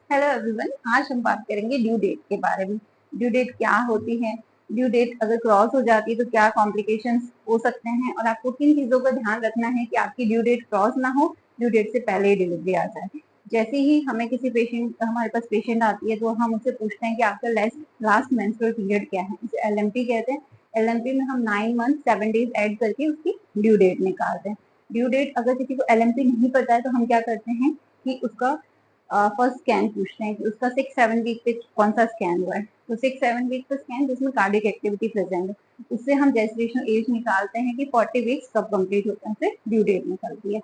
Hello everyone, आज हम बात करेंगे ड्यू डेट के बारे में। ड्यू डेट क्या होती है, ड्यू डेट अगर क्रॉस हो जाती है तो क्या कॉम्प्लिकेशंस हो सकते हैं, और आपको किन चीजों का ध्यान रखना है कि आपकी ड्यू डेट क्रॉस ना हो, ड्यू डेट से पहले ही डिलीवरी आ जाए। जैसे ही हमें हमारे पास पेशेंट आती है तो हम उससे पूछते हैं कि आपका लास्ट मेंस्ट्रुअल पीरियड क्या है, इसे एलएमपी कहते हैं। एलएमपी में हम 9 मंथ 7 डेज ऐड करके उसकी ड्यू डेट निकालते हैं। ड्यू डेट अगर किसी को एलएमपी नहीं पता है तो हम क्या करते हैं कि उसका फर्स्ट स्कैन पूछते हैं कि उसका 6-7 वीक पे कौन सा स्कैन हुआ है। तो 6-7 वीक का स्कैन जिसमें कार्डियक एक्टिविटी प्रेजेंट है, उससे हम जेस्टेशनल एज निकालते हैं कि 40 वीक्स कब कंप्लीट होता है, फिर ड्यू डेट निकलती है।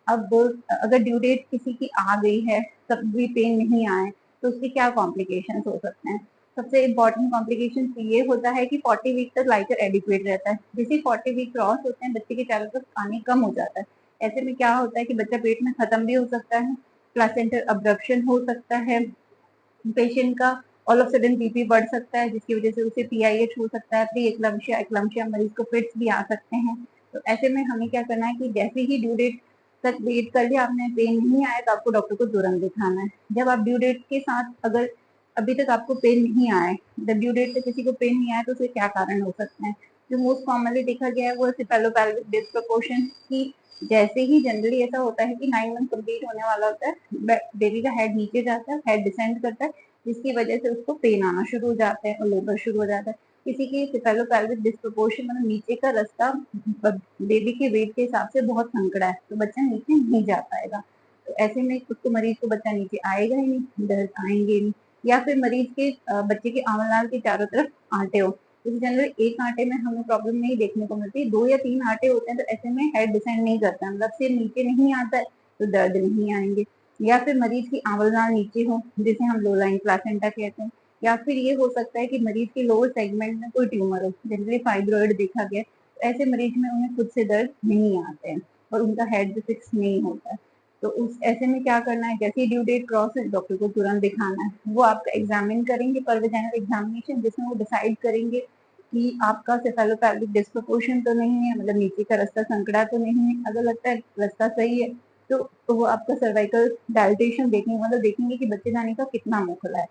अब अगर ड्यू डेट किसी की आ गई है तब भी पेन नहीं आए तो उसके क्या कॉम्प्लिकेशन हो सकते हैं। सबसे इम्पोर्टेंट कॉम्प्लिकेशन ये होता है कि 40 वीक तक लाइटर एडिक्वेट रहता है। जैसे 40 वीक क्रॉस होते हैं बच्चे के चारों तरफ पानी कम हो जाता है। ऐसे में क्या होता है कि बच्चा पेट में खत्म भी हो सकता है, प्लासेंटल अब्रप्शन हो सकता है, पेशेंट का ऑल ऑफ सडन बीपी बढ़ सकता है जिसकी वजह से उसे पीआईएच हो सकता है, प्री एक्लम्शिया एक्लम्शिया, मरीज को फिट्स भी आ सकते हैं। तो ऐसे में हमें क्या करना है कि जैसे ही ड्यू डेट तक वेट कर लिया आपने, पेन नहीं आया तो आपको डॉक्टर को तुरंत दिखाना है। जब आप ड्यू डेट के साथ अगर अभी तक आपको पेन नहीं आए, जब ड्यू डेट तक किसी को पेन नहीं आया तो उसके क्या कारण हो सकते हैं। जो मोस्ट कॉमनली देखा गया है वो सिफेलोपेल्विक डिस्प्रोपोर्शन की। जैसे ही जनरली ऐसा होता है कि 9 मंथ कंप्लीट होने वाला होता है, बेबी का हेड नीचे जाता है, हेड डिसेंड करता है, जिसकी वजह से उसको पेन आना शुरू हो जाते हैं और लेबर शुरू हो जाता है। किसी की सिफेलोपेल्विक डिस्प्रोपोर्शन मतलब नीचे का रास्ता बेबी के वेट के हिसाब से बहुत संकड़ा है तो बच्चा नीचे नहीं जा पाएगा। तो ऐसे में उसको मरीज को बच्चा नीचे आएगा ही नहीं, दर्द आएंगे नहीं। या फिर मरीज के बच्चे के आंवलाल के चारों तरफ आंटे हो, तो जनरली एक आंटे में हमें प्रॉब्लम नहीं देखने को मिलती, 2 या 3 आंटे होते हैं तो ऐसे में हेड डिसेंड नहीं करता, मतलब सिर नीचे नहीं आता है तो दर्द नहीं आएंगे। या फिर मरीज की आंवलनाल नीचे हो जिसे हम लो लाइन प्लासेंटा कहते हैं। या फिर ये हो सकता है कि मरीज के लोअर सेगमेंट में कोई ट्यूमर हो, जनरली फाइब्रॉइड देखा गया, तो ऐसे मरीज में उन्हें खुद से दर्द नहीं आते हैं और उनका हेड भी फिक्स नहीं होता है। तो उस ऐसे में क्या करना है, जैसे ही ड्यू डेट क्रॉस है डॉक्टर को तुरंत दिखाना है। वो आपका एग्जामिन करेंगे, परवेजाइनल एग्जामिनेशन, जिसमें वो डिसाइड करेंगे कि आपका सेफेलोपेल्विक डिस्प्रोपोर्शन तो नहीं है, मतलब नीचे का रास्ता संकड़ा तो नहीं है। अगर लगता है रास्ता सही है तो वो आपका सर्वाइकल डायलिटेशन देखेंगे, मतलब देखेंगे कि बच्चे जाने का कितना मुंह खुला है।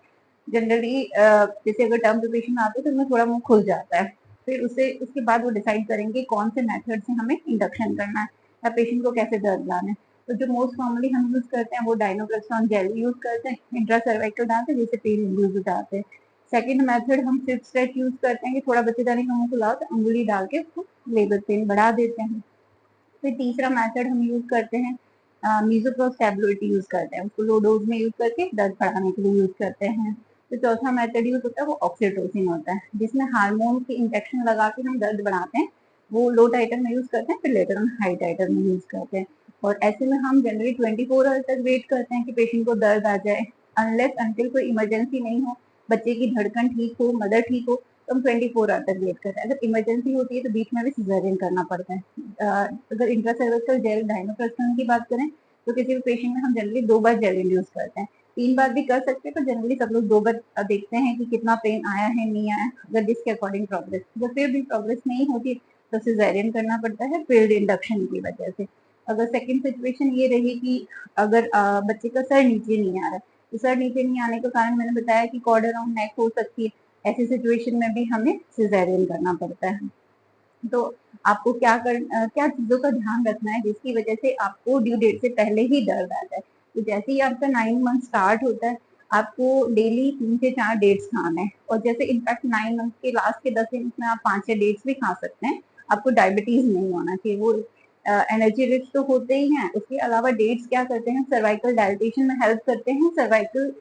जनरली जैसे अगर टर्म पे पेशेंट आते हैं तो उनमें थोड़ा मुंह खुल जाता है। फिर उसके बाद वो डिसाइड करेंगे कौन से मेथड से हमें इंडक्शन करना है या पेशेंट को कैसे दर्द लाना है। तो जो मोस्ट कॉमनली हम यूज करते हैं वो डाइनोप्रेस्टॉन जेल यूज करते हैं, इंट्रा सर्वाइकल डालते हैं जिससे पेन इंड्यूस हो जाते हैं। सेकेंड मेथड हम सिर्फ स्ट्रेच यूज करते हैं कि थोड़ा बच्चे जाने का मुंह खुला हो तो अंगुली डाल के उसको लेबर पेन बढ़ा देते हैं। फिर तीसरा मेथड हम यूज करते हैं मीजोप्रोस टैबलेट यूज करते हैं, उसको लो डोज में यूज करके दर्द बढ़ाने के लिए यूज करते हैं। तो चौथा मेथड यूज होता है वो ऑक्सीटोसिन होता है, जिसमें हार्मोन की इंजेक्शन लगा के हम दर्द बढ़ाते हैं। वो लो टाइटर में यूज करते हैं, फिर लेटर ऑन हाई टाइटर में यूज करते हैं। और ऐसे में हम जनरली 24 आवर तक वेट करते हैं कि पेशेंट को दर्द आ जाए, अनलेस अंटिल कोई इमरजेंसी नहीं हो, बच्चे की धड़कन ठीक हो, मदर ठीक हो, तो हम 24 आवर तक वेट करते हैं। अगर इमरजेंसी होती है तो बीच में भी सिजेरियन करना पड़ता है। अगर इंट्रासर्विकल जेल डाइनोप्रेस्टोन की बात करें तो किसी भी पेशेंट में हम जनरली 2 बार जेल इंड्यूस करते हैं। 3 बार भी कर सकते हैं पर जनरली सब लोग 2 बार देखते हैं कि कितना पेन आया है नहीं आया, अगर जिसके अकॉर्डिंग प्रोग्रेस, जब फिर भी प्रोग्रेस नहीं होती तो सिजेरियन करना पड़ता है फील्ड इंडक्शन की वजह से। अगर सेकेंड सिचुएशन ये रही कि अगर बच्चे का सर नीचे नहीं आ रहा है, तो सर नीचे नहीं आने का कारण मैंने बताया कि कॉर्ड अराउंड नेक हो सकती है, ऐसी सिचुएशन में भी हमें सिजेरियन करना पड़ता है। तो आपको क्या चीजों का ध्यान रखना है जिसकी वजह से आपको ड्यू डेट से पहले ही दर्द आ जाए। तो जैसे ही आपका 9 मंथ स्टार्ट होता है आपको डेली 3 से 4 डेट्स खाना है, और जैसे इनफैक्ट 9 मंथ के लास्ट के 10 दिन में आप 5-6 डेट्स भी खा सकते हैं। आपको डायबिटीज नहीं होना चाहिए, वो एनर्जी रिच तो होते ही हैं, उसके अलावा डेट्स क्या करते हैं, सर्वाइकल डायलिटेशन में हेल्प करते हैं, सर्वाइकल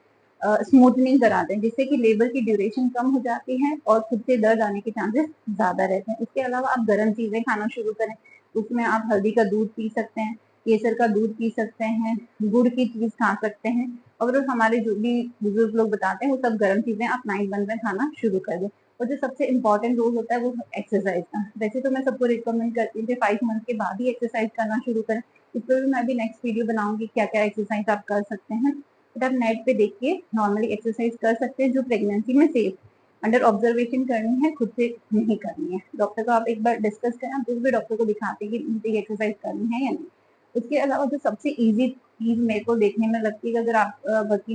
स्मूथनिंग कराते हैं जिससे कि लेबर की ड्यूरेशन कम हो जाती है और खुद से दर्द आने के चांसेस ज्यादा रहते हैं। उसके अलावा आप गर्म चीजें खाना शुरू करें, उसमें आप हल्दी का दूध पी सकते हैं, केसर का दूध पी सकते हैं, गुड़ की चीज खा सकते हैं। और हमारे जो भी बुजुर्ग लोग बताते हैं वो सब गर्म चीजें आप 9 मंथ में खाना शुरू कर दें। और जो सबसे इम्पोर्टेंट रोल होता है वो एक्सरसाइज का। वैसे तो मैं सबको रिकमेंड करती हूँ कि 5 मंथ के बाद ही एक्सरसाइज करना शुरू करें। इस पर भी मैं भी नेक्स्ट वीडियो बनाऊंगी क्या क्या एक्सरसाइज आप कर सकते हैं। बट आप नेट पे देख के नॉर्मली एक्सरसाइज कर सकते हैं जो प्रेगनेंसी में सेफ, अंडर ऑब्जर्वेशन करनी है, खुद से नहीं करनी है। डॉक्टर को आप एक बार डिस्कस करें, आप जिस भी डॉक्टर को दिखाते हैं कि मुझे ये एक्सरसाइज करनी है या नहीं। उसके अलावा जो सबसे इजी चीज मेरे को देखने में लगती है कि अगर आप वर्किंग